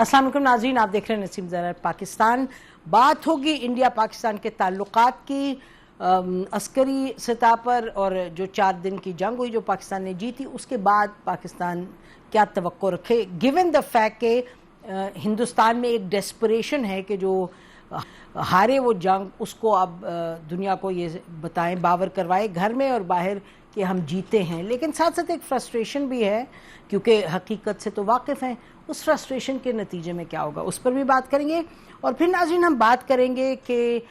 अस्सलाम वालेकुम नाज़रीन, आप देख रहे हैं नसीम ज़रा पाकिस्तान। बात होगी इंडिया पाकिस्तान के ताल्लुकात की, अस्करी सतह पर, और जो 4 दिन की जंग हुई जो पाकिस्तान ने जीती, उसके बाद पाकिस्तान क्या तवक्को रखे, गिवन द फैक्ट के हिंदुस्तान में एक डेस्परेशन है कि जो हारे वो जंग उसको अब दुनिया को ये बताएं, बावर करवाए घर में और बाहर कि हम जीते हैं। लेकिन साथ साथ एक फ्रस्ट्रेशन भी है क्योंकि हकीकत से तो वाकिफ़ हैं, उस फ्रस्ट्रेशन के नतीजे में क्या होगा उस पर भी बात करेंगे। और फिर नाज़रीन हम बात करेंगे कि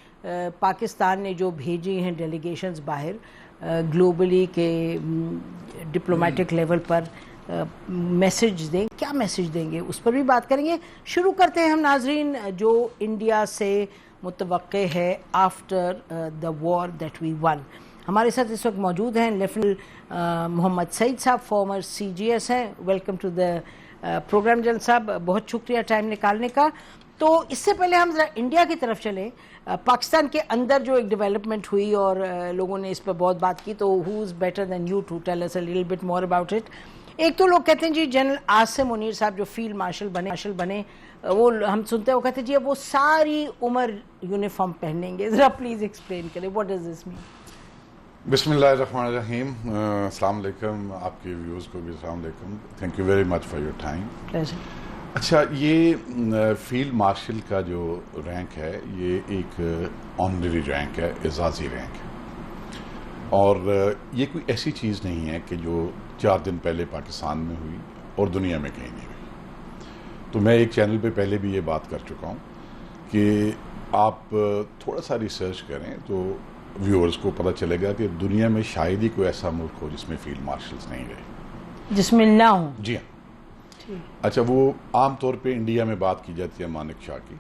पाकिस्तान ने जो भेजी हैं डेलीगेशंस बाहर ग्लोबली के डिप्लोमेटिक लेवल पर मैसेज दें, क्या मैसेज देंगे उस पर भी बात करेंगे। शुरू करते हैं हम नाज़रीन जो इंडिया से मुतवक्के है after the war that we won. हमारे साथ इस वक्त मौजूद हैं लेफ्टिनेंट मोहम्मद सईद साहब, फॉर्मर CGS हैं। Welcome to the program general साहब, बहुत शुक्रिया टाइम निकालने का। तो इससे पहले हम ज़रा इंडिया की तरफ चलें। पाकिस्तान के अंदर जो एक डेवलपमेंट हुई और लोगों ने इस पर बहुत बात की, तो who is better than you to tell us a little bit more about it. एक तो लोग कहते हैं जी जनरल आसिम मुनीर साहब जो फील्ड मार्शल बने वो हम सुनते हैं, वो कहते हैं जी अब वो सारी उम्र यूनिफॉर्म पहनेंगे। ज़रा प्लीज़ एक्सप्लेन करें, व्हाट डज दिस मीन? बिस्मिल्लाहिर्रहमानिर्रहीम, अस्सलाम वालेकुम, आपके व्यूज़ को भी अस्सलाम वालेकुम। Thank you very much for your time. अच्छा, ये फील्ड मार्शल का जो रैंक है ये एक ऑनररी रैंक है, एजाज़ी रैंक है, और ये कोई ऐसी चीज़ नहीं है कि जो 4 दिन पहले पाकिस्तान में हुई और दुनिया में कहीं नहीं हुई। तो मैं एक चैनल पे पहले भी ये बात कर चुका हूँ कि आप थोड़ा सा रिसर्च करें तो व्यूअर्स को पता चलेगा कि दुनिया में शायद ही कोई ऐसा मुल्क हो जिसमें फील्ड मार्शल्स नहीं रहे, जिसमें ना हो। जी हाँ। अच्छा, वो आम तौर पे इंडिया में बात की जाती है मानिक शाह की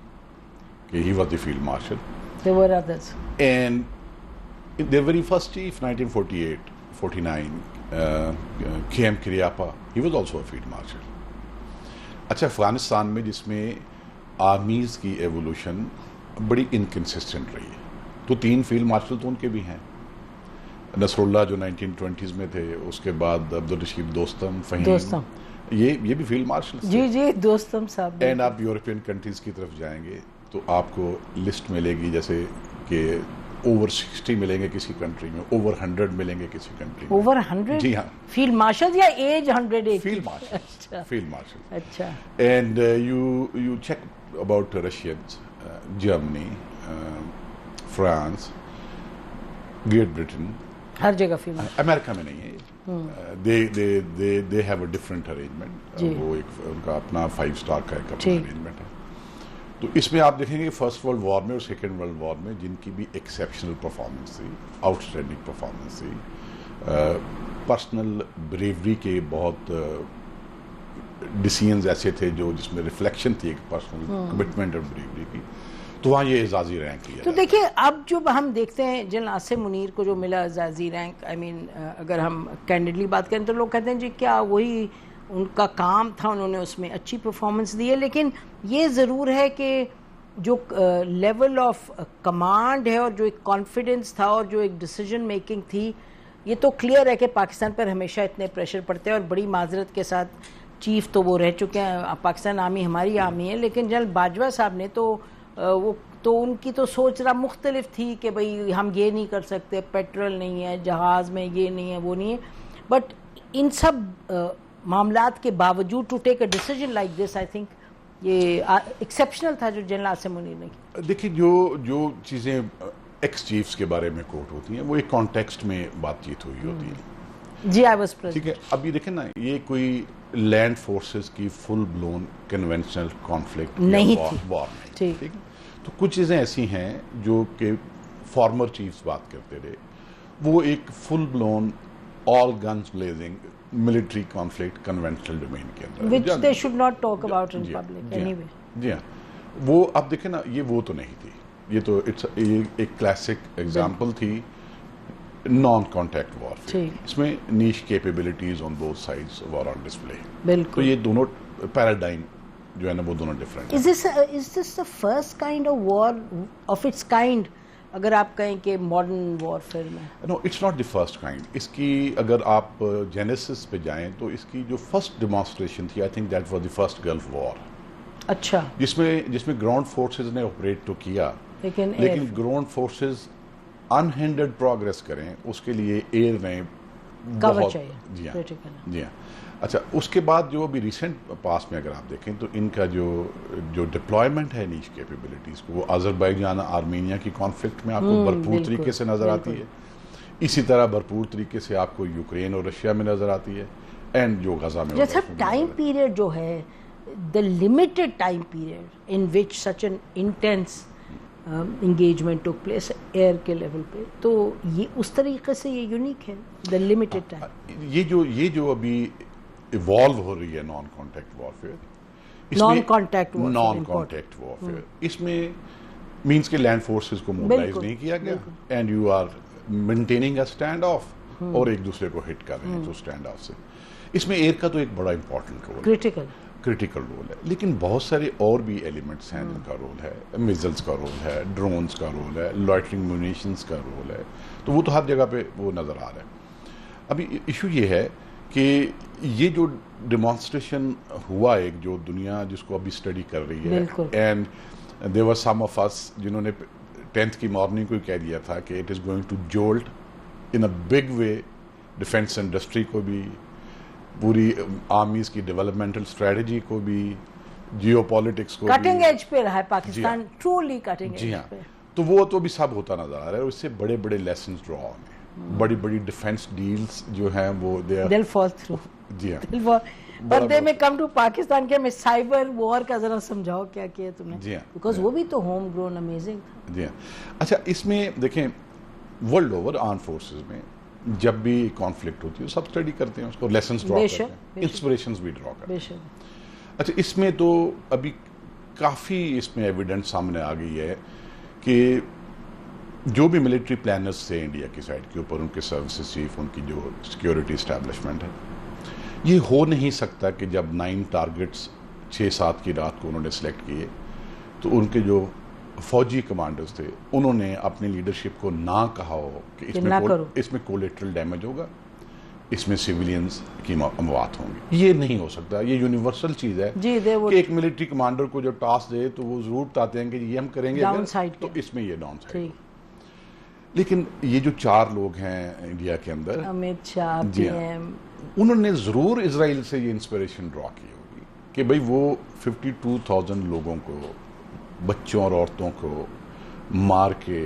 कि he was the field marshal, there were others and the very first chief 1948-49 KM Kiriappa, he was also a field marshal. अच्छा, अफगानिस्तान में जिसमें आर्मीज़ की एवोल्यूशन बड़ी इनकन्सिस्टेंट रही है, तो 3 फील्ड मार्शल तो उनके भी हैं। नसरुल्लाह जो 1920s में थे, उसके बाद अब्दुल रशीद दोस्तम, फहीम, ये भी फील्ड मार्शल जी दोस्तम साहब। एंड आप यूरोपियन कंट्रीज़ की तरफ जाएंगे तो आपको लिस्ट मिलेगी जैसे कि ओवर 60 मिलेंगे किसी कंट्री में, ओवर 100 मिलेंगे किसी कंट्री में। ओवर 100? जी हाँ। फील्ड मार्शल या एज 100? Field marshal. अच्छा, फील्ड मार्शल। अच्छा। And you check about Russians, Germany, France, Great Britain, हर जगह फील्ड मार्शल। अमेरिका में नहीं है। They have a different arrangement, वो एक उनका अपना 5 स्टार का एक अपना अरेंजमेंट है। तो इसमें आप देखेंगे फर्स्ट वर्ल्ड वॉर में और सेकेंड वर्ल्ड वॉर में जिनकी भी एक्सेप्शनल परफॉर्मेंस थी, आउटस्टैंडिंग परफॉर्मेंस थी, पर्सनल ब्रेवरी के बहुत डिसीजंस ऐसे थे जो जिसमें रिफ्लेक्शन थी एक पर्सनल कमिटमेंट और ब्रेवरी की, तो वहाँ ये एजाज़ी रैंक लिया। तो देखिए अब जो हम देखते हैं जनरल आसिम मुनीर को जो मिला एजाज़ी रैंक, आई मीन अगर हम कैंडिडली बात करें तो लोग कहते हैं जी क्या वही उनका काम था, उन्होंने उसमें अच्छी परफॉर्मेंस दी है। लेकिन ये ज़रूर है कि जो लेवल ऑफ कमांड है और जो एक कॉन्फिडेंस था और जो एक डिसीजन मेकिंग थी, ये तो क्लियर है कि पाकिस्तान पर हमेशा इतने प्रेशर पड़ते हैं। और बड़ी माजरत के साथ चीफ तो वो रह चुके हैं, पाकिस्तान आर्मी हमारी आर्मी है, लेकिन जनरल बाजवा साहब ने तो वो तो उनकी तो सोच रहा मुख्तलिफ थी कि भाई हम ये नहीं कर सकते, पेट्रोल नहीं है जहाज़ में, ये नहीं है वो नहीं है। बट इन सब मामलात के बावजूद to take a decision like this, I think ये एक्सेप्शनल था जो जनरल आसिम मुनीर ने किया। देखिए, जो चीज़ें एक्स चीफ्स के बारे में कोट होती हैं वो एक कॉन्टेक्स्ट में बातचीत हुई होती है। जी, आई वाज प्रेजेंट। ठीक है, अब ये देखें ना, ये कोई लैंड फोर्सेस की फुल ब्लोन कन्वेंशनल कॉन्फ्लिक्ट नहीं वॉर थी। ठीक है, तो कुछ चीज़ें ऐसी हैं जो कि फॉर्मर चीफ्स बात करते रहे, वो एक full blown all guns blazing military conflict conventional domain के अंदर, which they should not talk about in public anyway. जी हाँ, वो अब देखें ना, ये वो तो नहीं थी, ये तो एक क्लासिक एग्जांपल थी नॉन कॉन्टैक्ट वॉरफेयर। इसमें niche capabilities on both sides were on display. बिल्कुल, तो ये दोनों पैराडाइम जो है ना वो दोनों डिफरेंट है। Is this the first kind of war of its kind, अगर आप कहें कि मॉडर्न वॉरफेयर में? No, it's not the first kind. इसकी अगर आप जेनेसिस पे जाएं तो इसकी जो फर्स्ट डेमोन्स्ट्रेशन थी, I think that was the first gulf war. अच्छा, जिसमें ग्राउंड फोर्सेस ने ऑपरेट तो किया, लेकिन ग्राउंड फोर्सेस अनहिंडर्ड प्रोग्रेस करें उसके लिए एयर ने बहुत, जी हाँ, जी हाँ। अच्छा, उसके बाद जो अभी रिसेंट पास में अगर आप देखें तो इनका जो डिप्लॉयमेंट है नीश कैपेबिलिटीज को, वो अजरबैजान आर्मीनिया की कॉन्फ्लिक्ट में आपको भरपूर तरीके से नजर आती है। इसी तरह भरपूर तरीके से आपको यूक्रेन और रशिया में नजर आती है, एंड जो गजा में जैसा टाइम पीरियड जो है, the limited time period in which such an intense engagement took place air के लेवल पे, तो ये उस तरीके से ये यूनिक है, द लिमिटेड टाइम। ये जो अभी इवॉल्व हो रही है non contact warfare, non contact warfare, इसमें मींस के लैंड फोर्सेस को मोबिलाइज नहीं किया गया, and you are maintaining a stand off और एक दूसरे को हिट कर रहे हैं, तो स्टैंड ऑफ से इसमें एयर का तो एक बड़ा इंपॉर्टेंट रोल, क्रिटिकल रोल है। लेकिन बहुत सारे और भी एलिमेंट्स हैं जिनका रोल है, मिसाइल्स का रोल है, ड्रोन्स का रोल है, लॉइटरिंग म्यूनिशंस का रोल है, तो वो तो हर जगह पे वो नजर आ रहा है। अभी इशू ये है कि ये जो डिमॉन्स्ट्रेशन हुआ, एक जो दुनिया जिसको अभी स्टडी कर रही है, and there were some of us जिन्होंने 10th की मॉर्निंग को कह दिया था कि it is going to jolt in a big way defence industry को भी, पूरी आर्मीज की डेवलपमेंटल स्ट्रेटजी को भी, जियोपॉलिटिक्स को, कटिंग एज पे रहा है पाकिस्तान, ट्रूली कटिंग एज पे। जी हाँ, तो वो तो भी सब होता नजर आ रहा है, और इससे बड़े बड़े लेसन्स ड्रॉ होंगे, बड़ी बड़ी डिफेंस डील्स जो हैं वो दिल फॉल थ्रू। जी हाँ, पर दे में कम टू पाकिस्तान के में साइबर वॉर का जरा समझाओ क्या किया तुमने। जी हाँ, बिकॉज वो भी तो होम ग्रोन अमेजिंग था। जी हाँ। अच्छा, इसमें देखें वर्ल्ड ओवर आर्म फोर्सेस में जब भी कॉन्फ्लिक्ट होती है सब स्टडी करते हैं उसको, लेसन्स ड्रॉ करते हैं, इंस्पिरेशंस भी ड्रॉ करते हैं। अच्छा, इसमें तो अभी काफ़ी इसमें एविडेंस सामने आ गई है कि जो भी मिलिट्री प्लानर्स थे इंडिया की साइड के ऊपर, उनके सर्विसेज चीफ, उनकी जो सिक्योरिटी इस्टेब्लिशमेंट है, ये हो नहीं सकता कि जब 9 टारगेट्स 6-7 की रात को उन्होंने सेलेक्ट किए तो उनके जो फौजी कमांडर्स थे उन्होंने अपनी लीडरशिप को ना कहा हो कि इसमें कोलेटरल डैमेज होगा, इसमें सिविलियंस की मौत होंगी। ये नहीं हो सकता, ये यूनिवर्सल चीज है कि एक मिलिट्री कमांडर को जो टास्क दे तो वो जरूर बताते हैं कि ये हम करेंगे तो इसमें ये डाउन साइड। लेकिन ये जो 4 लोग हैं इंडिया के अंदर, अमित शाह, उन्होंने जरूर इजराइल से ये इंस्पिरेशन ड्रॉ की होगी कि भाई वो 52,000 लोगों को, बच्चों और औरतों को मार के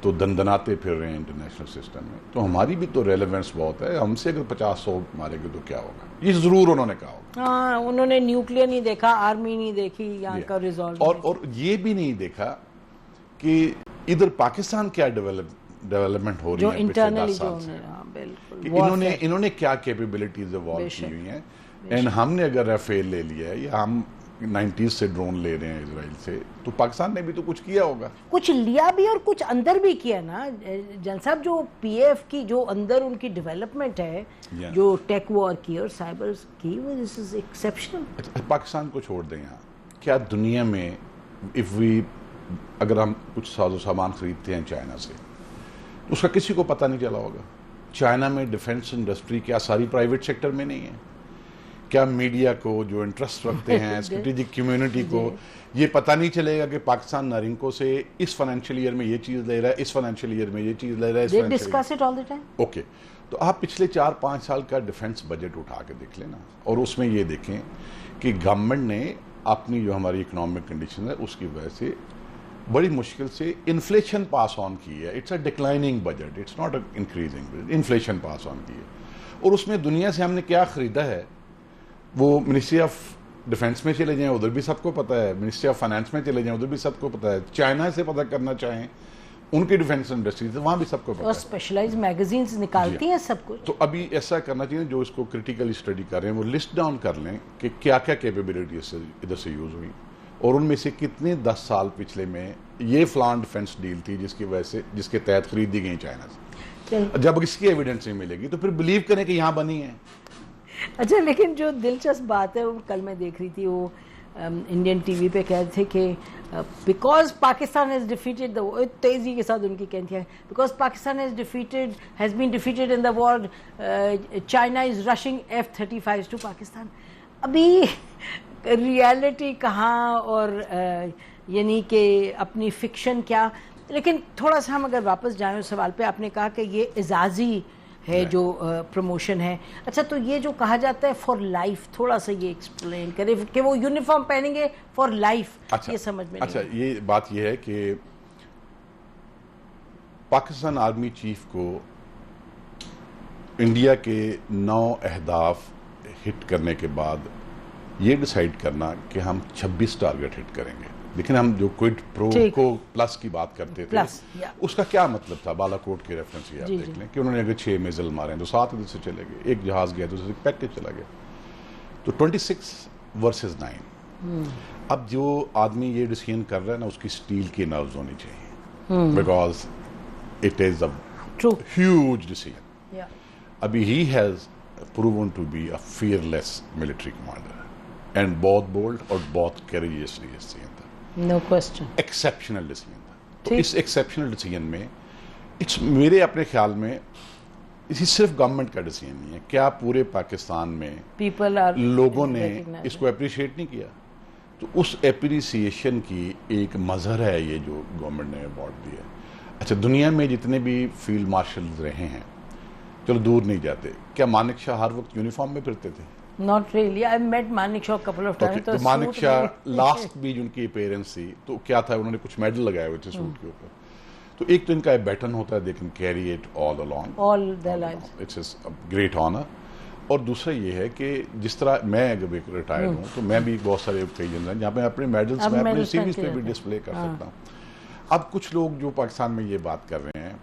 तो दंदनाते फिर रहे हैं इंटरनेशनल सिस्टम में, तो हमारी भी तो रेलेवेंस बहुत है, हमसे अगर 50-100 मारेंगे तो क्या होगा, ये जरूर उन्होंने कहा होगा। हाँ, उन्होंने न्यूक्लियर नहीं देखा, आर्मी नहीं देखी, यहाँ का रिजॉल्व और ये भी नहीं देखा कि इधर पाकिस्तान क्या डेवलपमेंट हो रही है पिछले 10 साल से, इन्होंने क्या कैपेबिलिटीज इवॉल्व की हुई हैं, एंड हमने अगर राफेल ले लिया है या हम 90s से ड्रोन ले रहे हैं इजराइल से, तो पाकिस्तान ने भी तो कुछ किया होगा, कुछ लिया भी और कुछ अंदर भी किया ना जन साहब। जो पीएफ की जो अंदर उनकी डेवलपमेंट है, जो टेक वॉर की और साइबर की, वो दिस इज एक्सेप्शनल। पाकिस्तान को छोड़ दें, यहाँ क्या दुनिया में अगर हम कुछ साजो सामान खरीदते हैं चाइना से, तो उसका किसी को पता नहीं चला होगा। चाइना में डिफेंस इंडस्ट्री क्या सारी प्राइवेट सेक्टर में नहीं है? क्या मीडिया को जो इंटरेस्ट रखते हैं, स्ट्रेटेजिक कम्युनिटी को ये पता नहीं चलेगा कि पाकिस्तान नारिंको से इस फाइनेंशियल ईयर में ये चीज ले रहा है, इस फाइनेंशियल ईयर में ये चीज ले रहा है, discuss it all the time. Okay, तो आप पिछले 4-5 साल का डिफेंस बजट उठा के देख लेना, और उसमें ये देखें कि गवर्नमेंट ने अपनी जो हमारी इकोनॉमिक कंडीशन है उसकी वजह से बड़ी मुश्किल से इन्फ्लेशन पास ऑन की है। It's a declining budget, it's not a increasing budget, inflation pass on की है। और उसमें दुनिया से हमने क्या खरीदा है, वो मिनिस्ट्री ऑफ डिफेंस में चले जाएं उधर भी सबको पता है, मिनिस्ट्री ऑफ फाइनेंस में चले जाएं उधर भी सबको पता है, चाइना से पता करना चाहें उनकी डिफेंस इंडस्ट्री से वहां भी सबको पता है, स्पेशलाइज्ड मैगजीन्स निकालती हैं सब कुछ। तो अभी ऐसा करना चाहिए, जो इसको क्रिटिकली स्टडी कर रहे हैं वो लिस्ट डाउन कर लें कि क्या क्या कैपेबिलिटी इधर से यूज हुई, और उनमें से कितने 10 साल पिछले में ये फ्लान डिफेंस डील थी जिसके तहत खरीदी गई चाइना से। जब इसकी एविडेंस नहीं मिलेगी तो फिर बिलीव करें कि यहाँ बनी है। अच्छा, लेकिन जो दिलचस्प बात है, वो कल मैं देख रही थी, वो इंडियन टीवी पे कह रहे थे कि because Pakistan has defeated the, तेजी के साथ उनकी कहती है, because Pakistan has been defeated in the war, China is rushing F-35 to Pakistan. अभी रियलिटी कहाँ और यानी कि अपनी फिक्शन क्या। लेकिन थोड़ा सा हम अगर वापस जाएं उस सवाल पे, आपने कहा कि ये एजाजी है जो प्रमोशन है। अच्छा, तो ये जो कहा जाता है फॉर लाइफ, थोड़ा सा ये एक्सप्लेन करें कि वो यूनिफॉर्म पहनेंगे फॉर लाइफ। अच्छा, ये समझ में अच्छा नहीं। ये बात ये है कि पाकिस्तान आर्मी चीफ को इंडिया के 9 अहदाफ हिट करने के बाद ये डिसाइड करना कि हम 26 टारगेट हिट करेंगे। लेकिन हम जो क्विड प्रो को प्लस की बात करते थे, उसका क्या मतलब था? बालाकोट के रेफरेंस ही आप देख लें कि उन्होंने अगर 6 मिसाइल मारे तो 7 इधर से चले गए, एक जहाज गया दूसरे से पैकेज चला गया, तो 26 वर्सेस 9। अब जो आदमी ये डिसीजन कर रहा है ना, उसकी स्टील की नर्व्स होनी चाहिए, because it is a huge decision. अभी ही has proven to be a fearless military commander and बहुत बोल्ड और बहुत करेजियसली डिसीजन था। नो क्वेश्चन, एक्सेप्शनल डिसीजन था। तो इस एक्सेप्शनल डिसीजन में इट्स मेरे अपने ख्याल में इसी सिर्फ गवर्नमेंट का डिसीजन नहीं है, क्या पूरे पाकिस्तान में लोगों ने इसको अप्रिशिएट नहीं किया? तो उस एप्रिसिएशन की एक मजहर है ये जो गवर्नमेंट ने अवार्ड दिया। अच्छा, दुनिया में जितने भी फील्ड मार्शल रहे हैं, चलो दूर नहीं जाते, क्या मानिक शाह हर वक्त यूनिफॉर्म में फिरते थे? Not really. I met Manik Shah couple of times. तो मानिक शाह लास्ट भी उनकी अपीयरेंस थी तो क्या था, उन्होंने कुछ मेडल लगाए हुए थे सूट के ऊपर। तो एक तो इनका बैटन होता है, they can carry it all along, all their lives, it's a great honour. और दूसरा ये है कि जिस तरह मैं अगर एक रिटायर्ड हूँ तो मैं भी बहुत सारे ओकेजन हैं जहाँ पे अपने मेडल्स मैं अपने सीरीज पे भी डिस्प्ले कर सकता हूँ। अब कुछ लोग जो पाकिस्तान में ये बात कर रहे हैं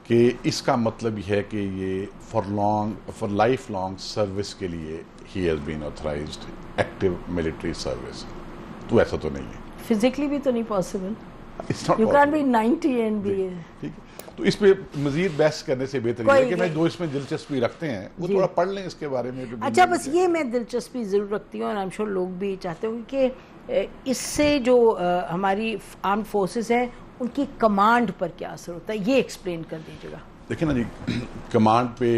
कि इसका मतलब यह है कि ये फॉर लाइफ लॉन्ग सर्विस के लिए ही has been authorised active military service, तो ऐसा तो नहीं है। फिजिकली भी तो नहीं possible, you can't be 90 and be. ठीक है, तो इस पे मजीद बहस करने से बेहतर है कि मैं जो इसमें दिलचस्पी रखते हैं वो थोड़ा पढ़ लें इसके बारे में। अच्छा, बस ये मैं दिलचस्पी जरूर रखती हूँ और आई एम श्योर लोग भी चाहते होंगे कि इससे जो हमारी आर्म्ड फोर्सेस हैं उनकी कमांड पर क्या असर होता है, ये एक्सप्लेन कर दीजिएगा। देखिए ना जी, कमांड पे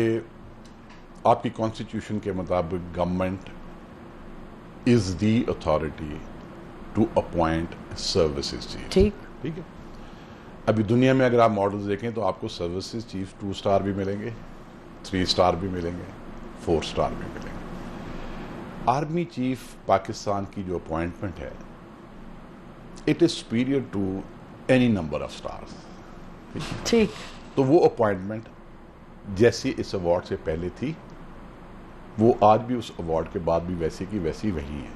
आपकी कॉन्स्टिट्यूशन के मुताबिक government is the authority to appoint services chief. ठीक है, अभी दुनिया में अगर आप मॉडल्स देखें तो आपको सर्विसेज चीफ 2 स्टार भी मिलेंगे, 3 स्टार भी मिलेंगे, 4 स्टार भी मिलेंगे। आर्मी चीफ पाकिस्तान की जो अपॉइंटमेंट है, it is superior to any number of stars. ठीक, तो वो अपॉइंटमेंट जैसी इस अवार्ड से पहले थी, वो आज भी उस अवार्ड के बाद भी वैसी की वैसी वही है,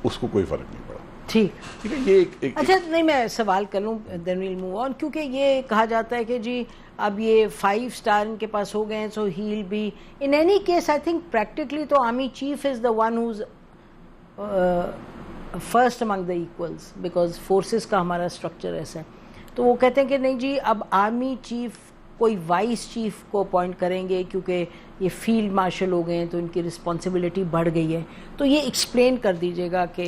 उसको कोई फर्क नहीं पड़ा। ठीक है, ये एक अच्छा नहीं, मैं सवाल कर लूँ देन वील मूव ऑन, क्योंकि ये कहा जाता है कि जी अब ये 5 स्टार इनके पास हो गए हैं, so he will be in any case I think practically तो army chief is the one who is first among the equals, because forces का हमारा स्ट्रक्चर ऐसा है। तो वो कहते हैं कि नहीं जी, अब आर्मी चीफ कोई वाइस चीफ को अपॉइंट करेंगे क्योंकि ये फील्ड मार्शल हो गए हैं तो इनकी रिस्पॉन्सिबिलिटी बढ़ गई है। तो ये एक्सप्लेन कर दीजिएगा कि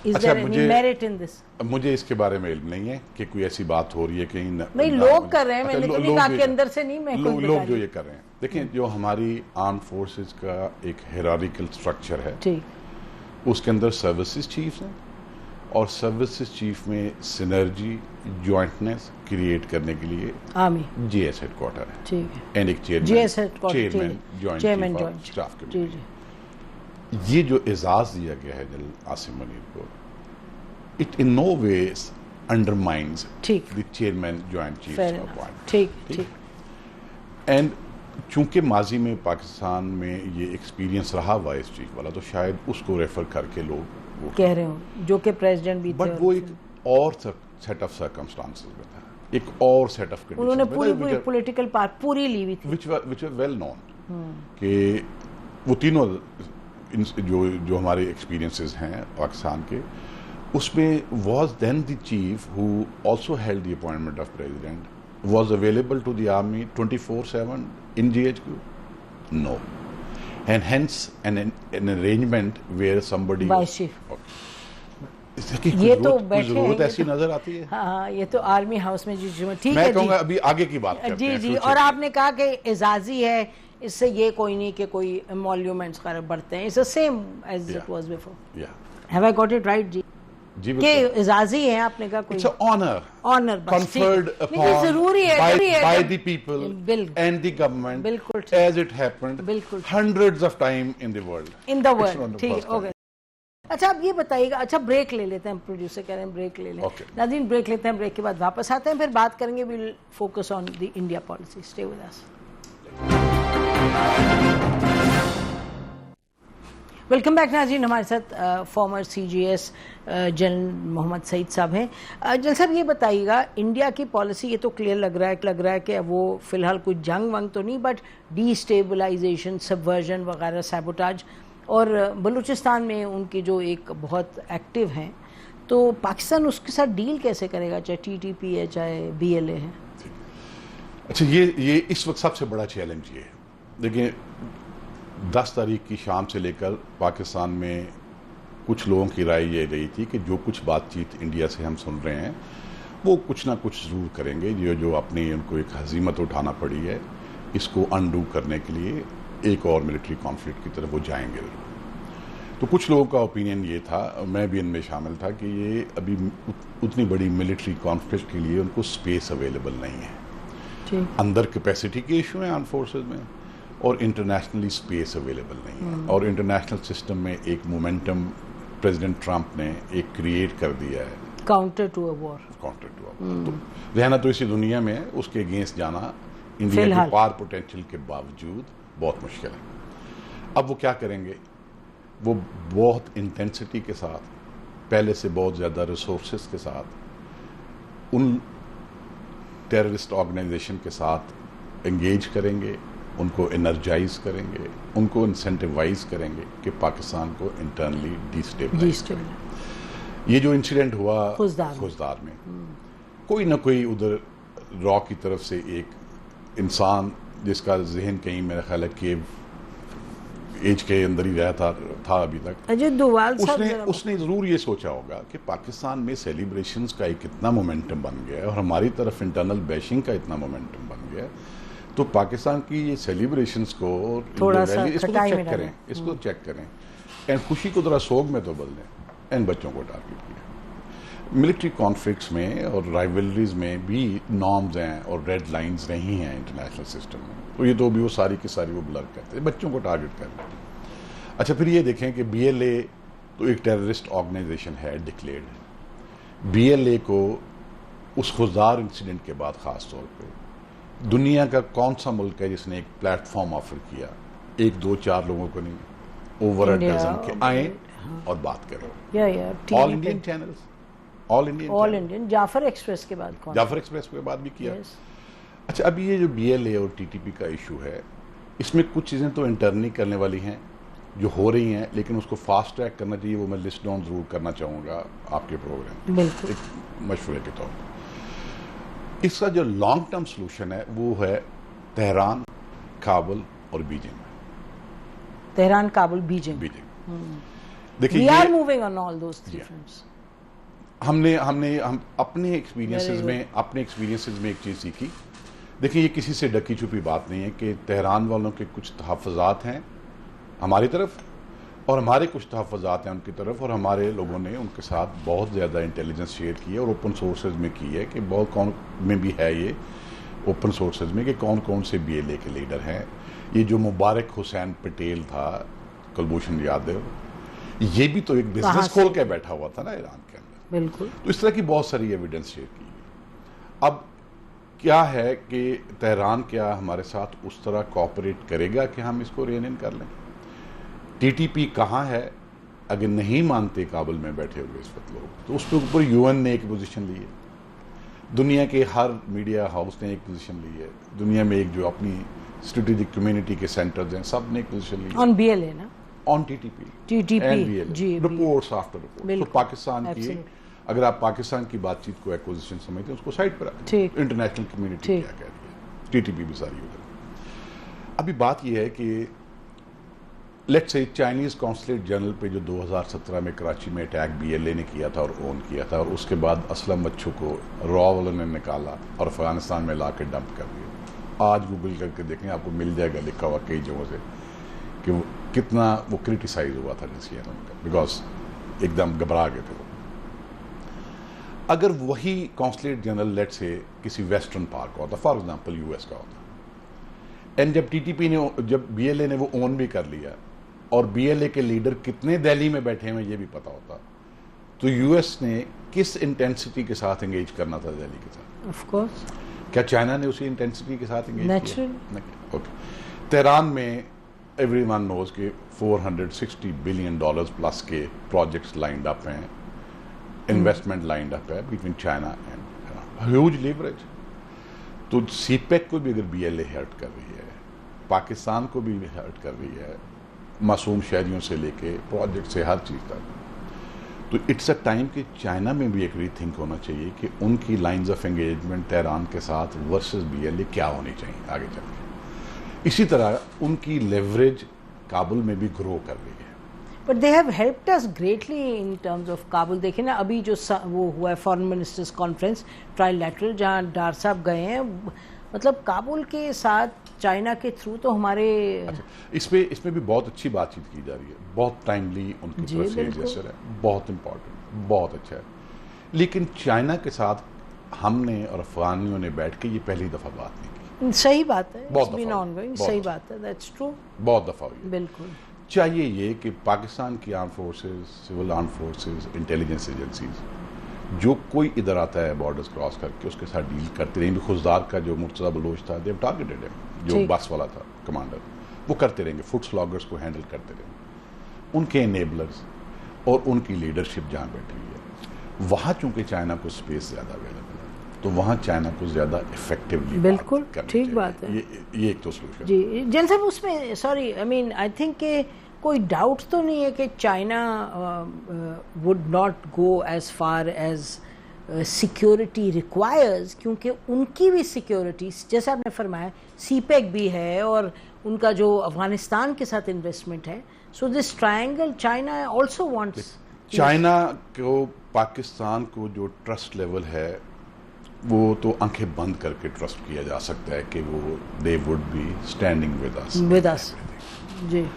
is there any merit in this? मुझे इसके बारे में इल्म नहीं है कि कोई ऐसी बात हो रही है कहीं नहीं, लोग कर रहे हैं, मैंने तो नहीं कहा कि अंदर से नहीं, मैं लोग जो ये कर रहे हैं। देखिए, जो हमारी आर्म्ड फोर्सेस का एक हायरार्किकल स्ट्रक्चर है, ठीक, उसके अंदर सर्विसेज चीफ हैं और सर्विसेज चीफ में सिनर्जी जॉइंटनेस क्रिएट करने के लिए आर्मी जीएस हेडक्वार्टर है, ठीक है, एंड एक चेयरमैन जॉइंट स्टाफ कमेटी। ये जो एजाज दिया गया है जनरल आसिम मुनीर को, it in no ways undermines the chairman joint chief of army. ठीक, एंड चूंकि माजी में पाकिस्तान में ये एक्सपीरियंस रहा वाइस चीफ वाला, तो शायद उसको रेफर करके लोग कह रहे हो जो कि प्रेसिडेंट भी थे, बट वो एक और सेट ऑफ सर्कमस्टांसेस में था, एक और सेट ऑफ कंडीशंस। उन्होंने पूरी पॉलिटिकल पार्ट पूरी ली हुई थी, व्हिच वर वेल नोन कि वो तीनों जो हमारे एक्सपीरियंसेस हैं पाकिस्तान के, उसमें was then the chief who also held the appointment of president was available to the army 24/7 in GHQ? No. And hence an arrangement where somebody vice chief. ये तो जरूरत ऐसी नजर आती है। हाँ, ये तो आर्मी हाउस में जी ठीक है। मैं कहूँगा अभी आगे की बात करते हैं। जी, और आपने कहा कि एजाजी है, इससे ये कोई नहीं कि कोई एमोल्यूमेंट्स बढ़ते हैं, it's the same as it was before. Have I got it right जी? जी के इजाज़ी हैं आपने कहा कोई? इट्स ऑनर ऑनर conferred जरूरी है by the people and the government बिल्कुल as it happened बिल्कुल hundreds of time in the world. ठीक है, ओके। अच्छा आप ये बताइएगा, अच्छा ब्रेक ले लेते हैं, प्रोड्यूसर कह रहे हैं ब्रेक ले लें। नाज़रीन ब्रेक लेते हैं, ब्रेक के बाद वापस आते हैं, फिर बात करेंगे, will focus on the India policy. Stay with us. Welcome back नाज़रीन, हमारे साथ former CGS general Mohammad Saeed sahab हैं। जनरल साहब ये बताइएगा, इंडिया की पॉलिसी ये तो क्लियर लग रहा है कि वो फ़िलहाल कोई जंग वंग तो नहीं, बट डिस्टेबलाइजेशन, सबवर्जन वगैरह, सैबोटाज, और बलूचिस्तान में उनकी जो एक बहुत एक्टिव हैं, तो पाकिस्तान उसके साथ डील कैसे करेगा, चाहे TTP है चाहे BLA है? अच्छा, ये इस वक्त सबसे बड़ा चैलेंज ये है। देखिए 10 तारीख की शाम से लेकर पाकिस्तान में कुछ लोगों की राय ये रही थी कि जो कुछ बातचीत इंडिया से हम सुन रहे हैं वो कुछ ना कुछ ज़रूर करेंगे, जो अपनी उनको एक हजीमत उठाना पड़ी है, इसको अनडू करने के लिए एक और मिलिट्री कॉन्फ्लिक्ट की तरफ वो जाएंगे। तो कुछ लोगों का ओपिनियन ये था, मैं भी इनमें शामिल था, कि ये अभी उतनी बड़ी मिलिट्री कॉन्फ्लिक्ट के लिए उनको स्पेस अवेलेबल नहीं है। अंदर कैपेसिटी के इशू हैं आर्म फोर्सेज में, और इंटरनेशनली स्पेस अवेलेबल नहीं है। और इंटरनेशनल सिस्टम में एक मोमेंटम प्रेसिडेंट ट्रंप ने एक क्रिएट कर दिया है, काउंटर टू अ वॉर। तो रहना तो इसी दुनिया में है, उसके अगेंस्ट जाना इंडिया के पार पोटेंशियल के बावजूद बहुत मुश्किल है। अब वो क्या करेंगे, वो बहुत इंटेंसिटी के साथ, पहले से बहुत ज़्यादा रिसोर्सेज के साथ उन टेररिस्ट ऑर्गेनाइजेशन के साथ एंगेज करेंगे, उनको एनर्जाइज करेंगे, उनको इंसेंटिवाइज करेंगे कि पाकिस्तान को इंटरनली डिस्टेबलाइज करें। ये जो इंसिडेंट हुआ खुजदार में, कोई ना कोई उधर रॉ की तरफ से एक इंसान जिसका जहन कहीं मेरा ख्याल है केव एज के अंदर ही रहता था अभी तक, अजय डोवाल उसने जरूर ये सोचा होगा कि पाकिस्तान में सेलिब्रेशंस का एक इतना मोमेंटम बन गया है और हमारी तरफ इंटरनल बैशिंग का इतना मोमेंटम बन गया है, तो पाकिस्तान की ये सेलिब्रेशंस को थोड़ा सा इसको चेक करें, इसको चेक करें, एंड खुशी को जरा सोग में तो बदलें, एंड बच्चों को टारगेट किया। मिलिट्री कॉन्फ्लिक्ट्स में और राइवलरीज में भी नॉर्म्स हैं और रेड लाइंस नहीं हैं इंटरनेशनल सिस्टम में, तो ये तो भी वो सारी की सारी वो ब्लर करते हैं, बच्चों को टारगेट करते हैं। अच्छा, फिर ये देखें कि BLA तो एक टेररिस्ट ऑर्गेनाइजेशन है डिक्लेयर्ड। BLA को उस खुजदार इंसिडेंट के बाद ख़ास तौर पे दुनिया का कौन सा मुल्क है जिसने एक प्लेटफॉर्म ऑफर किया, 1 2 4 लोगों को नहीं, ओवर अ डजन के आए और बात करें। All Indian channels, all Indian Jaffar Express के बाद जाफर एक्सप्रेस के बाद भी किया। अच्छा, अभी ये जो BLA और TTP का इशू है, इसमें कुछ चीज़ें तो इंटरनली करने वाली हैं जो हो रही हैं, लेकिन उसको फास्ट ट्रैक करना चाहिए, वो मैं लिस्ट डाउन जरूर करना चाहूँगा आपके प्रोग्राम में, एक मशवरे के तौर पर। इसका जो लॉन्ग टर्म सोल्यूशन है वो है तेहरान, काबुल और बीजिंग। Tehran, Kabul, Beijing. देखिए, we are moving on all those three fronts. हम अपने एक्सपीरियंसेस में एक चीज़ सीखी। देखिए, ये किसी से डकी छुपी बात नहीं है कि तेहरान वालों के कुछ तहफ़्फ़ुज़ात हैं हमारी तरफ और हमारे कुछ तहफ़्फ़ुज़ात हैं उनकी तरफ, और हमारे लोगों ने उनके साथ बहुत ज़्यादा इंटेलिजेंस शेयर की है और ओपन सोर्सेज में की है कि बहुत कौन में भी है ये ओपन सोर्सेज में कि कौन कौन से BLA के लीडर हैं। ये जो मुबारक हुसैन पटेल था, कुलभूषण यादव, ये भी तो एक बिजनेस खोल के बैठा हुआ था ना ईरान के अंदर। बिल्कुल। तो इस तरह की बहुत सारी एविडेंस शेयर की गई। अब क्या है कि तेहरान क्या हमारे साथ उस तरह कोऑपरेट करेगा कि हम इसको रेन इन कर लें? TTP कहाँ है? अगर नहीं मानते काबुल में बैठे हुए इस वक्त लोग, तो उसके ऊपर UN ने एक पोजीशन ली है, दुनिया के हर मीडिया हाउस ने एक पोजीशन ली है, दुनिया में एक जो अपनी स्ट्रेटेजिक कम्युनिटी के सेंटर्स हैं सब ने एक पोजीशन ली है ऑन BLA ना, on TTP and BLA, reports after report. तो पाकिस्तान की, अगर आप पाकिस्तान की बातचीत को एक्विजिशन समझते हैं, उसको साइड पर रखें, इंटरनेशनल कम्युनिटी क्या कह रही है, TTP भी सारी उधर। अभी बात यह है कि let's say Chinese consulate general पे जो 2017 में कराची में अटैक BLA ने किया था और ओन किया था, और उसके बाद असलम बच्चों को रॉ वालों ने निकाला और अफगानिस्तान में ला के डंप कर दिया। आज गूगल करके देखें, आपको मिल जाएगा लिखा हुआ कई जगहों से कि वो कितना वो क्रिटिसाइज हुआ था डिसीजन उनका, बिकॉज एकदम घबरा गए थे वो। अगर वही कॉन्सुलेट जनरल लेट से किसी वेस्टर्न पार्क का होता, फॉर एग्जांपल यूएस का होता, एंड जब टीटीपी ने, जब बीएलए ने वो ओन भी कर लिया और बीएलए के लीडर कितने दिल्ली में बैठे हैं ये भी पता होता, तो यूएस ने किस इंटेंसिटी के साथ एंगेज करना था दिल्ली के साथ? Of course. क्या चाइना ने उसी इंटेंसिटी के साथ एंगेज नेचुरल। ओके। तेहरान में एवरीवन नोज के $460 बिलियन प्लस के प्रोजेक्ट्स लाइंड अप हैं, इन्वेस्टमेंट लाइंड अप है between China and huge leverage. तो सीपेक को भी अगर बीएलए हर्ट कर रही है, पाकिस्तान को भी हर्ट कर रही है, मासूम शहरियों से लेके प्रोजेक्ट से हर चीज तक, तो इट्स अ टाइम कि चाइना में भी एक रीथिंक होना चाहिए कि उनकी लाइंस ऑफ एंगेजमेंट तेहरान के साथ वर्सेस बीएलए क्या होनी चाहिए आगे चल के। इसी तरह उनकी लेवरेज काबुल में भी ग्रो कर रही है। But they have helped us greatly in terms of Kabul. देखिए ना, अभी जो वो हुआ है फॉरेन मिनिस्टर्स कॉन्फ्रेंस ट्राइलैटरल, जहाँ डार साहब गए हैं, मतलब काबुल के साथ चाइना के थ्रू तो हमारे अच्छा, इसमें भी बहुत अच्छी बातचीत की जा रही है, बहुत टाइमली उनकी तरफ से जेस्चर है, बहुत इंपॉर्टेंट, बहुत अच्छा है। लेकिन चाइना के साथ हमने और अफगानियों ने बैठ के ये पहली दफा बात नहीं की। सही बात है, बहुत बीन ऑनगोइंग, सही बात है, दैट्स ट्रू, बहुत दफा हुई। बिल्कुल। चाहिए ये कि पाकिस्तान की arm forces, civil arm forces, intelligence agencies, जो कोई इधर आता है बॉर्डर्स क्रॉस करके उसके साथ डील करते रहेंगे। खुजदार का जो मुर्तज़ा बलोच था, देव टारगेटेड है, जो बस वाला था कमांडर, वो करते रहेंगे, फुट स्लॉगर्स को हैंडल करते रहेंगे। उनके एनेबलर्स और उनकी लीडरशिप जहाँ बैठी हुई है, वहाँ चूंकि चाइना को स्पेस ज़्यादा अवेलेबल है, तो वहाँ चाइना को ज़्यादा इफेक्टिवली, बिल्कुल ठीक बात है, ये एक तो सोल्यूशन जी। जैन साहब, उसमें sorry, I mean I think के कोई डाउट तो नहीं है कि China would not go as far as security requires, क्योंकि उनकी भी सिक्योरिटी, जैसे आपने फरमाया, सीपेक भी है और उनका जो अफगानिस्तान के साथ इन्वेस्टमेंट है, so this triangle China also wants. China को पाकिस्तान को जो ट्रस्ट लेवल है वो तो आंखें बंद करके ट्रस्ट किया जा सकता है कि वो they would be standing with us जी।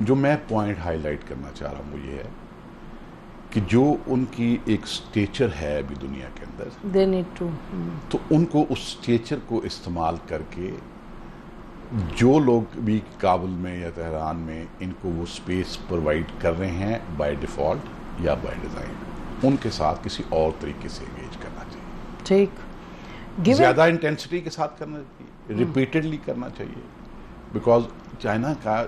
जो मैं पॉइंट हाईलाइट करना चाह रहा हूँ वो ये है कि जो उनकी एक स्टेचर है अभी दुनिया के अंदर, दे नीड टू, तो उनको उस स्टेचर को इस्तेमाल करके जो लोग भी काबुल में या तेहरान में इनको वो स्पेस प्रोवाइड कर रहे हैं बाय डिफॉल्ट या बाय डिजाइन, उनके साथ किसी और तरीके से एंगेज करना चाहिए। ठीक, ज्यादा इंटेंसिटी के साथ करना चाहिए, रिपीटेडली करना चाहिए, बिकॉज चाइना का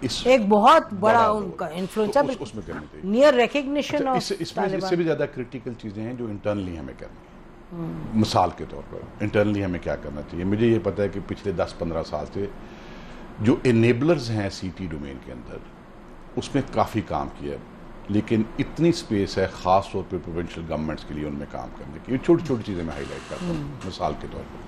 एक बहुत बड़ा उनका इन्फ्लुएंस है, उसमें करनी चाहिए, नियर रिकग्निशन ऑफ। इससे भी ज्यादा क्रिटिकल चीजें हैं जो इंटरनली हमें करनी है। मिसाल के तौर पर इंटरनली हमें क्या करना चाहिए, मुझे ये पता है कि पिछले 10-15 साल से जो इनेबलर्स हैं सीटी डोमेन के अंदर, उसमें काफी काम किया है, लेकिन इतनी स्पेस है खास तौर पर प्रोविंशियल गवर्नमेंट्स के लिए उनमें काम करने की। छोटी छोटी चीजें मैं हाईलाइट करता हूँ। मिसाल के तौर पर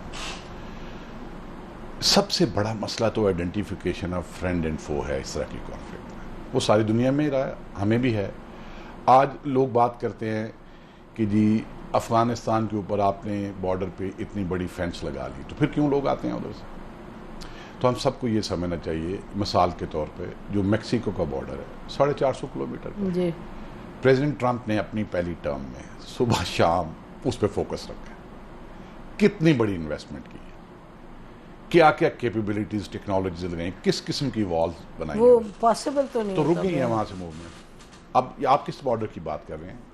सबसे बड़ा मसला तो आइडेंटिफिकेशन ऑफ फ्रेंड एंड फो है इस तरह की कॉन्फ्लिक्ट में। वो सारी दुनिया में ही रहा है, हमें भी है। आज लोग बात करते हैं कि जी अफगानिस्तान के ऊपर आपने बॉर्डर पे इतनी बड़ी फेंस लगा ली, तो फिर क्यों लोग आते हैं उधर से? तो हम सबको ये समझना चाहिए, मिसाल के तौर पे जो मेक्सिको का बॉर्डर है 450 किलोमीटर जी। प्रेसिडेंट ट्रंप ने अपनी पहली टर्म में सुबह शाम उस पर फोकस रखा है, कितनी बड़ी इन्वेस्टमेंट की है, क्या क्या कैपेबिलिटीज टेक्नोलॉजीज लगाई, किस किस्म की वॉल्स बनाई, वो पॉसिबल तो नहीं, तो रुक गई है वहां से मूवमेंट। अब आप किस बॉर्डर की बात कर रहे हैं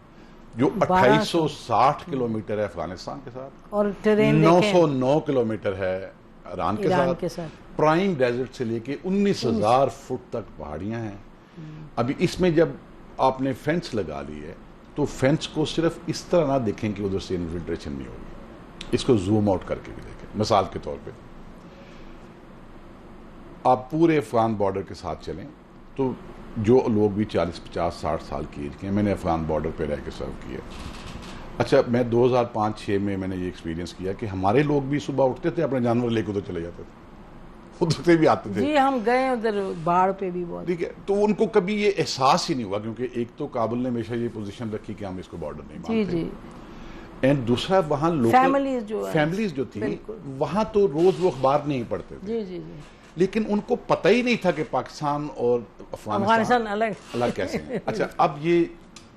जो 2860 किलोमीटर है अफगानिस्तान के साथ, और 909 किलोमीटर है ईरान के साथ, प्राइम डेजर्ट से लेके 19,000 फुट तक पहाड़ियां हैं। अभी इसमें जब आपने फेंस लगा ली है तो फेंस को सिर्फ इस तरह ना देखें कि उधर से इन्फिल्ट्रेशन नहीं होगी, इसको जूम आउट करके भी देखें। मिसाल के तौर पे आप पूरे अफगान बॉर्डर के साथ चलें तो जो लोग भी 40, 50, 60 साल की एज के, मैंने अफगान बॉर्डर पे रह के सर्व किया। अच्छा, मैं 2005-6 में मैंने ये एक्सपीरियंस किया कि हमारे लोग भी सुबह उठते थे, अपने जानवर लेकर उधर चले जाते थे, उधर से भी आते थे जी। हम गए उधर बाढ़ पे भी बहुत, ठीक है, तो उनको कभी ये एहसास ही नहीं हुआ, क्योंकि एक तो काबुल ने हमेशा ये पोजीशन रखी कि हम इसको बॉर्डर नहीं मानते, जी जी। एंड दूसरा वहाँ लोकल फैमिलीज जो थी वहाँ तो रोज वो अखबार नहीं पढ़ते थे, जी जी जी। लेकिन उनको पता ही नहीं था कि पाकिस्तान और अफगानिस्तान अलग कैसे हैं। अच्छा, अब ये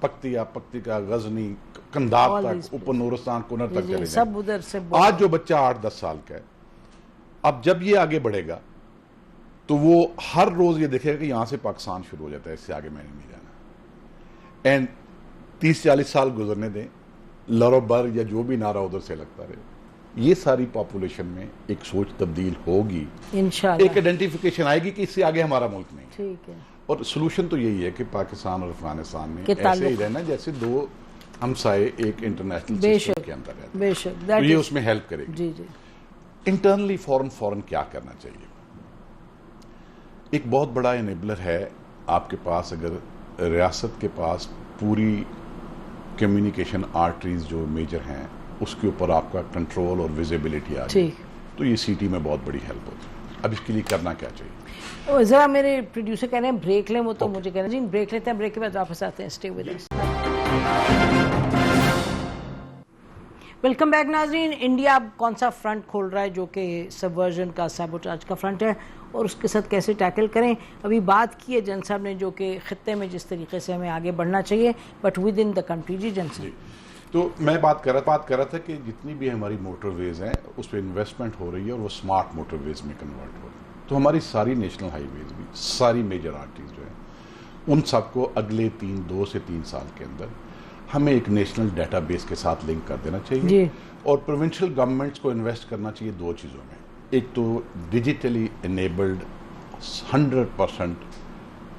पक्तिका, गजनी, कंधार तक, ऊपर नूरस्तान, कुनर तक चले सब उधर से। आज जो बच्चा 8-10 साल का है, अब जब ये आगे बढ़ेगा तो वो हर रोज ये देखेगा कि यहां से पाकिस्तान शुरू हो जाता है, इससे आगे मैंने नहीं जाना। एंड 30-40 साल गुजरने दें, लरोबर या जो भी नारा उधर से लगता रहे, ये सारी पॉपुलेशन में एक सोच तब्दील होगी, इंशाअल्लाह एक आइडेंटिफिकेशन आएगी कि इससे आगे हमारा मुल्क नहीं। ठीक है। और सोल्यूशन तो यही है कि पाकिस्तान और अफगानिस्तान में ऐसे ही रहना जैसे दो हमसाए एक इंटरनेशनल सिस्टम के अंदर रहते हैं। बेशक, तो ये उसमें हेल्प करेगी। जी जी। इंटरनली फॉरन क्या करना चाहिए? एक बहुत बड़ा एनेबलर है आपके पास, अगर रियासत के पास पूरी कम्युनिकेशन आर्टरीज जो मेजर हैं उसके ऊपर आपका कंट्रोल और विजिबिलिटी आ जाए तो ये सिटी में बहुत बड़ी हेल्प होती है। अब इसके लिए करना क्या चाहिए? जरा मेरे प्रोड्यूसर कह रहे हैं ब्रेक लें, वो तो मुझे कह रहे हैं जी ब्रेक लेते हैं, ब्रेक के बाद वापस आते हैं। Stay with us. Welcome back नाजरीन। इंडिया अब कौन सा फ्रंट खोल रहा है जो कि सबवर्जन का, सैबोटाज का फ्रंट है, और उसके साथ कैसे टैकल करें? अभी बात की है जन साहब ने जो कि खित्ते में जिस तरीके से हमें आगे बढ़ना चाहिए, but within the country. जी जन साहब। तो मैं बात कर रहा था कि जितनी भी हमारी मोटरवेज हैं उस पर इन्वेस्टमेंट हो रही है और वो स्मार्ट मोटरवेज में कन्वर्ट हो रही है। तो हमारी सारी नेशनल हाईवेज भी, सारी मेजर आर्टरीज जो है, उन सबको अगले 2 से 3 साल के अंदर हमें एक नेशनल डेटाबेस के साथ लिंक कर देना चाहिए। और प्रोविंशियल गवर्नमेंट्स को इन्वेस्ट करना चाहिए 2 चीज़ों में। एक तो डिजिटली इनेबल्ड 100%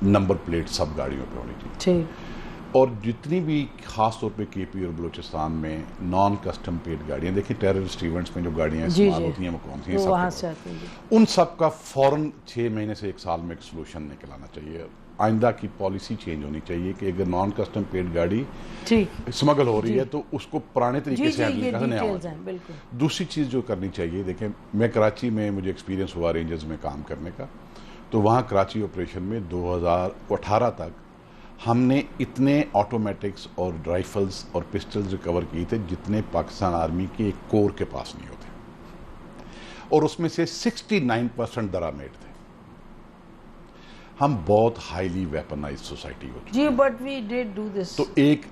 नंबर प्लेट सब गाड़ियों पे होनी चाहिए, और जितनी भी खास तौर पे केपी और बलूचिस्तान में नॉन कस्टम पेड गाड़ियां, देखिए टेररिस्ट इवेंट्स में जो गाड़ियां इस्तेमाल होती हैं वो कौन सी हैं, उन सब का फौरन 6 महीने से 1 साल में एक सोल्यूशन निकल आना चाहिए। आइंदा की पॉलिसी चेंज होनी चाहिए कि अगर नॉन कस्टम पेड गाड़ी स्मगल हो रही है तो उसको पुराने तरीके से हैंडल करना है। दूसरी चीज़ जो करनी चाहिए, देखें मैं कराची में, मुझे एक्सपीरियंस हुआ रेंजर्स में काम करने का, तो वहाँ कराची ऑपरेशन में 2018 तक हमने इतने ऑटोमेटिक्स और राइफल्स और पिस्टल्स रिकवर किए थे जितने पाकिस्तान आर्मी के एक कोर के पास नहीं होते, और उसमें से 69% दरामेड थे। हम बहुत हाईली वेपनाइज्ड सोसाइटी हो चुकी है। But we did do this. तो एक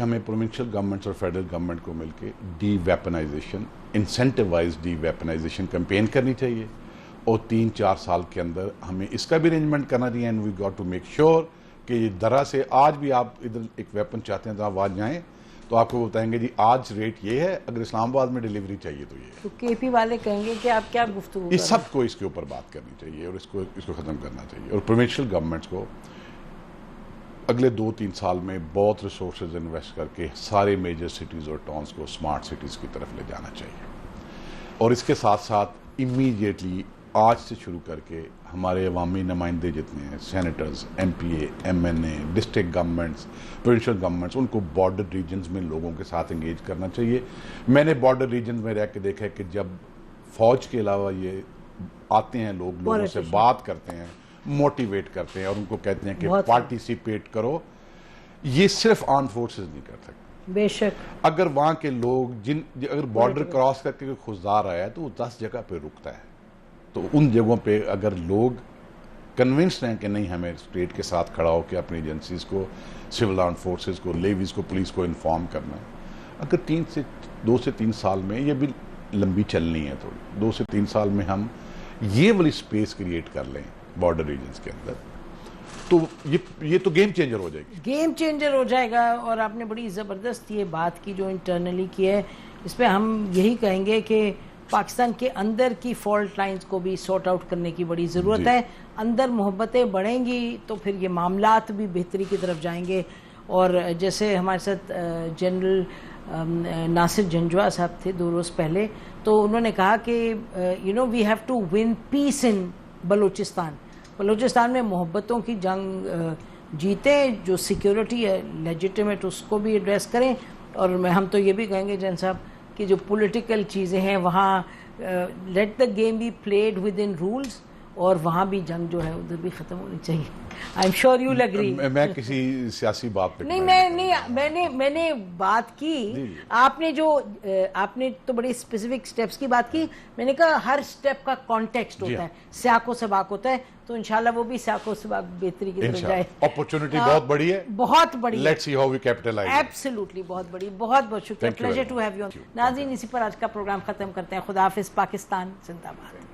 हमें प्रोविंशियल गवर्नमेंट्स और फेडरल गवर्नमेंट को मिलकर deweaponisation, incentivise deweaponisation campaign करनी चाहिए, और 3-4 साल के अंदर हमें इसका भी अरेंजमेंट करना चाहिए। And we got to make sure कि दरा से आज भी आप इधर एक वेपन चाहते हैं तो आप आज जाएं तो आपको बताएंगे जी आज रेट ये है, अगर इस्लामाबाद में डिलीवरी चाहिए तो ये है। तो केपी वाले कहेंगे कि आप क्या गुफ्तगू, इस सबको इसके ऊपर बात करनी चाहिए और इसको खत्म करना चाहिए। और प्रोविंशियल गवर्नमेंट्स को अगले 2-3 साल में बहुत रिसोर्सेज इन्वेस्ट करके सारे मेजर सिटीज़ और टाउन्स को स्मार्ट सिटीज़ की तरफ ले जाना चाहिए। और इसके साथ साथ इमीडिएटली आज से शुरू करके हमारे अवामी नुमाइंदे जितने हैं, senators, MPA, MNA, district governments, provincial governments, उनको बॉर्डर रीजन्स में लोगों के साथ एंगेज करना चाहिए। मैंने बॉर्डर रीजन्स में रह के देखा है कि जब फौज के अलावा ये आते हैं लोगों से बात करते हैं, मोटिवेट करते हैं और उनको कहते हैं कि पार्टिसिपेट करो, ये सिर्फ आर्म फोर्सेज नहीं कर सकते। बेशक अगर वहाँ के लोग अगर बॉर्डर क्रॉस करके कोई खुशदार आया है तो वो 10 जगह पे रुकता है, तो उन जगहों पे अगर लोग कन्विंस्ड हैं कि नहीं हमें स्टेट के साथ खड़ा होकर अपनी एजेंसीज को, सिविल आर्म फोर्सेस को, लेवीज को, पुलिस को इन्फॉर्म करना है, अगर 2 से 3 साल में, ये भी लंबी चलनी है थोड़ी, 2 से 3 साल में हम ये वाली स्पेस क्रिएट कर लें बॉर्डर रीजन्स के अंदर, तो ये तो गेम चेंजर हो जाएगी। गेम चेंजर हो जाएगा। और आपने बड़ी ज़बरदस्त ये बात की जो इंटरनली की है, इस पर हम यही कहेंगे कि पाकिस्तान के अंदर की फॉल्ट लाइंस को भी सॉर्ट आउट करने की बड़ी ज़रूरत है। अंदर मोहब्बतें बढ़ेंगी तो फिर ये मामलात भी बेहतरी की तरफ जाएंगे। और जैसे हमारे साथ जनरल नासिर जंजवा साहब थे 2 रोज़ पहले, तो उन्होंने कहा कि we have to win peace in Balochistan में मोहब्बतों की जंग जीते, जो सिक्योरिटी है लेजिटिमेट उसको भी एड्रेस करें। और हम तो ये भी कहेंगे जैन साहब कि जो पॉलिटिकल चीज़ें हैं वहाँ let the game be played with in rules, और वहाँ भी जंग जो है उधर भी ख़त्म होनी चाहिए। I am sure you will agree. मैं किसी सियासी बात पे नहीं, मैंने बात की, आपने तो बड़े स्पेसिफिक स्टेप्स की बात की, मैंने कहा हर स्टेप का कॉन्टेक्स्ट होता है, स्याको सबाक होता है, तो इंशाल्लाह वो भी स्याको सबाक बेहतरी की तरफ जाए। अपॉर्चुनिटी बहुत बड़ी है, बहुत बड़ी। Let's see how we capitalise. Absolutely बहुत बड़ी। बहुत बहुत शुक्रिया, प्लेजर टू हैव यू। नाज़रीन, इसी पर आज का प्रोग्राम खत्म करते हैं। खुदा हाफिज़। पाकिस्तान जिंदाबाद।